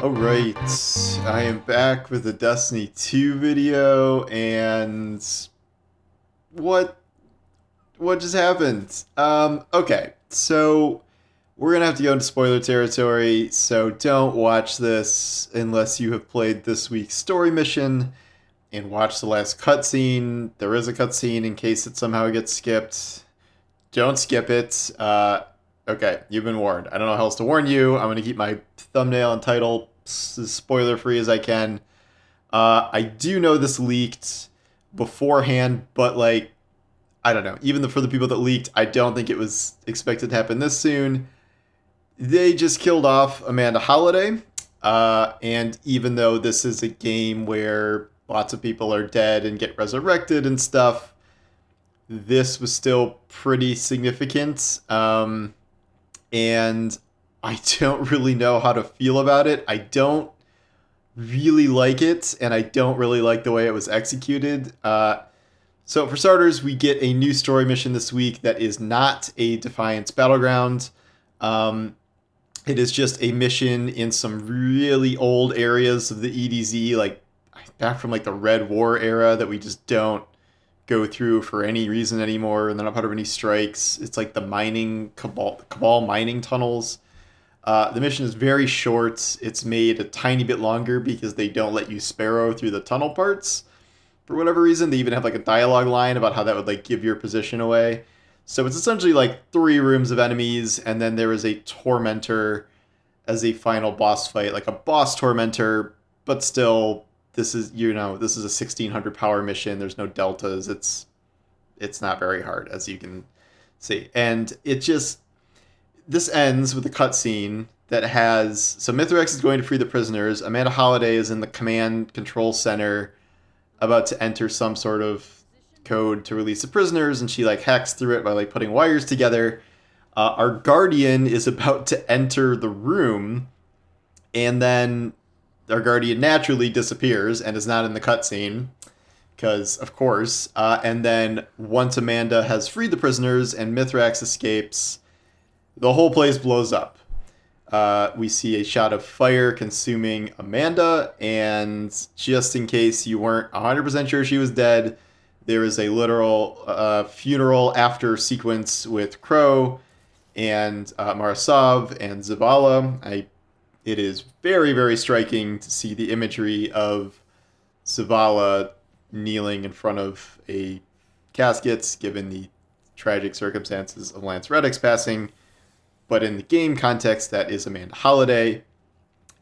Alright, I am back with the Destiny 2 video, and what what just happened? Okay, so we're gonna have to go into spoiler territory, so don't watch this unless you have played this week's story mission and watched the last cutscene. There is a cutscene in case it somehow gets skipped. Don't skip it. Okay, you've been warned. I don't know how else to warn you. I'm gonna keep my thumbnail and title as spoiler free as I can. I do know this leaked beforehand, but like, I don't know. Even for the people that leaked, I don't think it was expected to happen this soon. They just killed off Amanda Holliday, and even though this is a game where lots of people are dead and get resurrected and stuff, this was still pretty significant. And I don't really know how to feel about it. I don't really like it, and I don't really like the way it was executed. So, for starters, we get a new story mission this week that is not a Defiance battleground. It is just a mission in some really old areas of the EDZ, like back from like the Red War era, that we just don't go through for any reason anymore, and they're not part of any strikes. It's like the mining cabal mining tunnels. The mission is very short. It's made a tiny bit longer because they don't let you sparrow through the tunnel parts for whatever reason. They even have like a dialogue line about how that would like give your position away. So it's essentially like 3 rooms of enemies, and then there is a tormentor as a final boss fight, like a boss tormentor, but still, this is this is a 1600 power mission. There's no deltas. It's not very hard, as you can see, and this ends with a cutscene that has, so Mithrax is going to free the prisoners. Amanda Holliday is in the command control center, about to enter some sort of code to release the prisoners, and she like hacks through it by like putting wires together. Our guardian is about to enter the room, and then our guardian naturally disappears and is not in the cutscene, because of course. And then once Amanda has freed the prisoners and Mithrax escapes, the whole place blows up. We see a shot of fire consuming Amanda, and just in case you weren't 100% sure she was dead, there is a literal funeral after sequence with Crow and Marasov and Zavala. It is very, very striking to see the imagery of Zavala kneeling in front of a casket, given the tragic circumstances of Lance Reddick's passing. But in the game context, that is Amanda Holliday.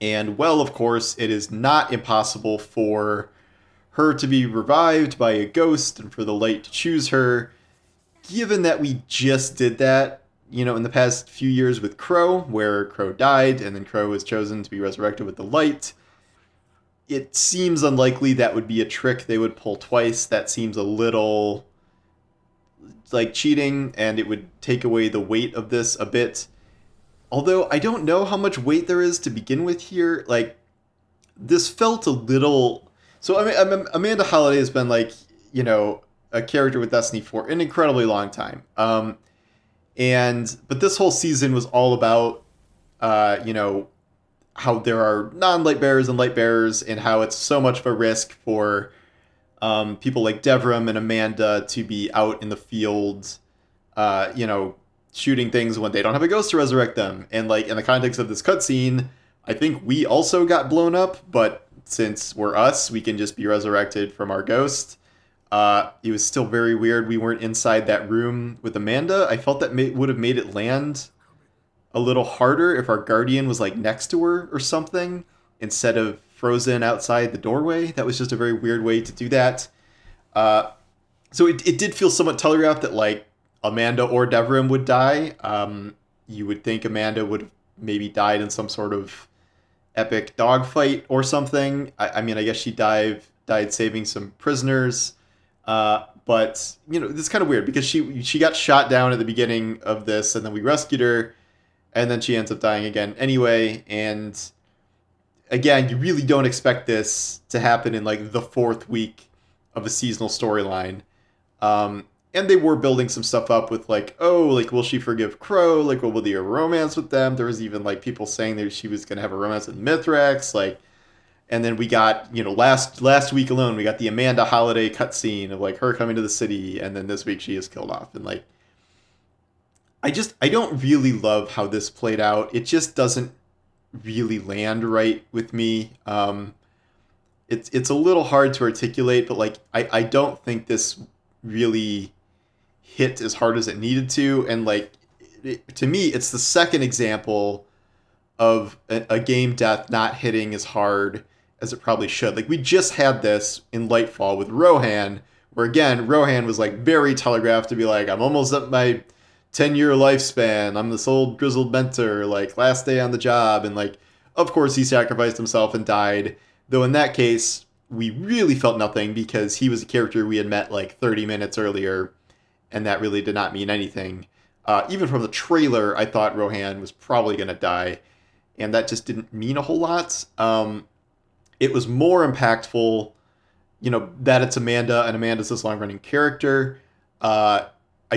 And, well, of course, it is not impossible for her to be revived by a ghost and for the light to choose her, given that we just did that, in the past few years with Crow, where Crow died and then Crow was chosen to be resurrected with the light. It seems unlikely that would be a trick they would pull twice. That seems a little like cheating, and it would take away the weight of this a bit. Although I don't know how much weight there is to begin with here. Like, this felt a little... So, I mean, Amanda Holliday has been, like, a character with Destiny for an incredibly long time. But this whole season was all about, how there are non-light bearers and light bearers, and how it's so much of a risk for people like Devram and Amanda to be out in the field, shooting things when they don't have a ghost to resurrect them. And like in the context of this cutscene, I think we also got blown up, but since we're us, we can just be resurrected from our ghost. It was still very weird we weren't inside that room with Amanda. I felt that would have made it land a little harder if our guardian was like next to her or something, instead of frozen outside the doorway. That was just a very weird way to do that. So it did feel somewhat telegraphed that like Amanda or Devrim would die. You would think Amanda would have maybe died in some sort of epic dogfight or something. I mean, I guess she died saving some prisoners. But, this is kind of weird because she got shot down at the beginning of this, and then we rescued her, and then she ends up dying again anyway. And again, you really don't expect this to happen in like the 4th week of a seasonal storyline. And and they were building some stuff up with like, oh, like will she forgive Crow? Like, what will be a romance with them? There was even like people saying that she was gonna have a romance with Mithrax, like. And then we got, last week alone, we got the Amanda Holiday cutscene of like her coming to the city, and then this week she is killed off. And like, I don't really love how this played out. It just doesn't really land right with me. It's a little hard to articulate, but like, I don't think this really hit as hard as it needed to. And like, to me, it's the second example of a game death not hitting as hard as it probably should. Like, we just had this in Lightfall with Rohan, where again, Rohan was like very telegraphed to be like, I'm almost up my 10-year lifespan. I'm this old grizzled mentor, like last day on the job. And like, of course he sacrificed himself and died. Though in that case, we really felt nothing because he was a character we had met like 30 minutes earlier, and that really did not mean anything. Even from the trailer, I thought Rohan was probably going to die, and that just didn't mean a whole lot. It was more impactful, that it's Amanda, and Amanda's this long-running character. I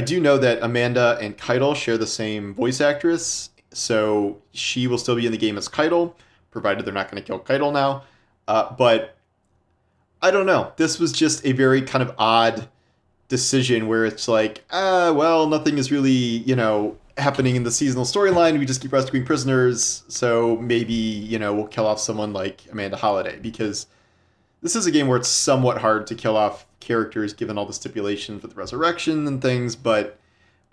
do know that Amanda and Keitel share the same voice actress, so she will still be in the game as Keitel, provided they're not going to kill Keitel now. But I don't know. This was just a very kind of odd decision where it's like, well, nothing is really, happening in the seasonal storyline. We just keep rescuing prisoners, so maybe, we'll kill off someone like Amanda Holiday, because this is a game where it's somewhat hard to kill off characters given all the stipulations with resurrection and things, but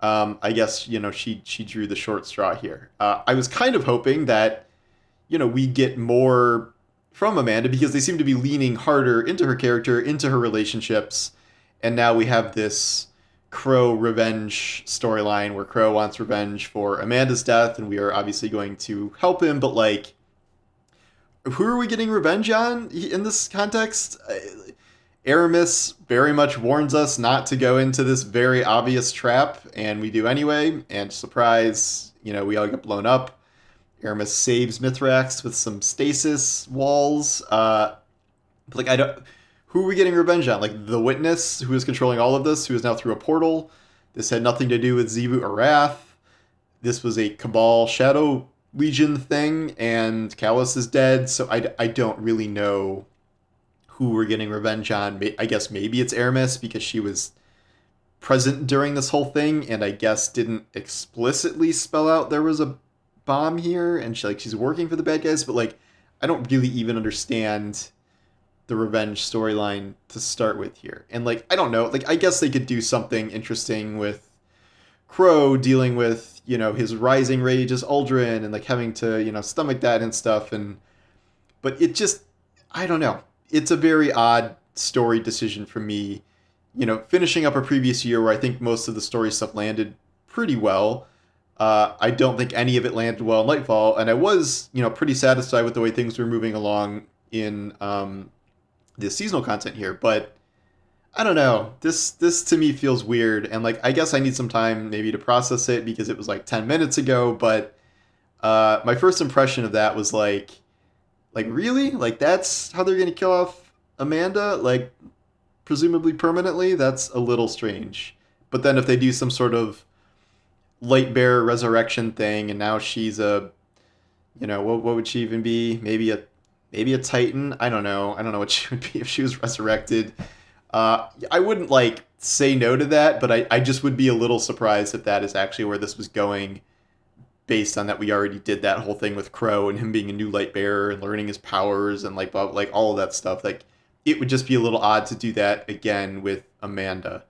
I guess, she drew the short straw here. I was kind of hoping that, we get more from Amanda, because they seem to be leaning harder into her character, into her relationships, and now we have this Crow revenge storyline where Crow wants revenge for Amanda's death, and we are obviously going to help him, but like, who are we getting revenge on in this context? Aramis very much warns us not to go into this very obvious trap, and we do anyway, and surprise, we all get blown up. Aramis saves Mithrax with some stasis walls. But like, who are we getting revenge on? Like, the Witness, who is controlling all of this, who is now through a portal. This had nothing to do with Xivu Arath. This was a Cabal Shadow Legion thing, and Callus is dead, so I don't really know who we're getting revenge on. I guess maybe it's Aramis, because she was present during this whole thing, and I guess didn't explicitly spell out there was a bomb here, and she's working for the bad guys, but like, I don't really even understand the revenge storyline to start with here. And like, I don't know, like, I guess they could do something interesting with Crow dealing with, his rising rage as Uldren, and like having to, stomach that and stuff. But it just, I don't know. It's a very odd story decision for me, finishing up a previous year where I think most of the story stuff landed pretty well. I don't think any of it landed well in Lightfall, and I was, pretty satisfied with the way things were moving along in the seasonal content here, but I don't know. This to me feels weird, and like, I guess I need some time maybe to process it, because it was like 10 minutes ago, but my first impression of that was like really? Like, that's how they're going to kill off Amanda? Like, presumably permanently? That's a little strange. But then if they do some sort of Lightbearer resurrection thing, and now she's a, what would she even be? Maybe a Titan? I don't know what she would be if she was resurrected. I wouldn't like say no to that, but I just would be a little surprised if that is actually where this was going, based on that we already did that whole thing with Crow and him being a new Lightbearer and learning his powers and like all of that stuff. Like, it would just be a little odd to do that again with Amanda.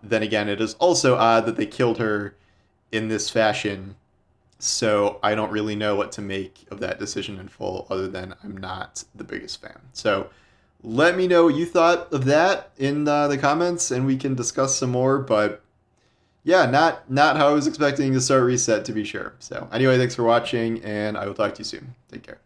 Then again, it is also odd that they killed her in this fashion, so I don't really know what to make of that decision in full, other than I'm not the biggest fan. So let me know what you thought of that in the comments, and we can discuss some more. But yeah, not how I was expecting to start Reset, to be sure. So anyway, thanks for watching, and I will talk to you soon. Take care.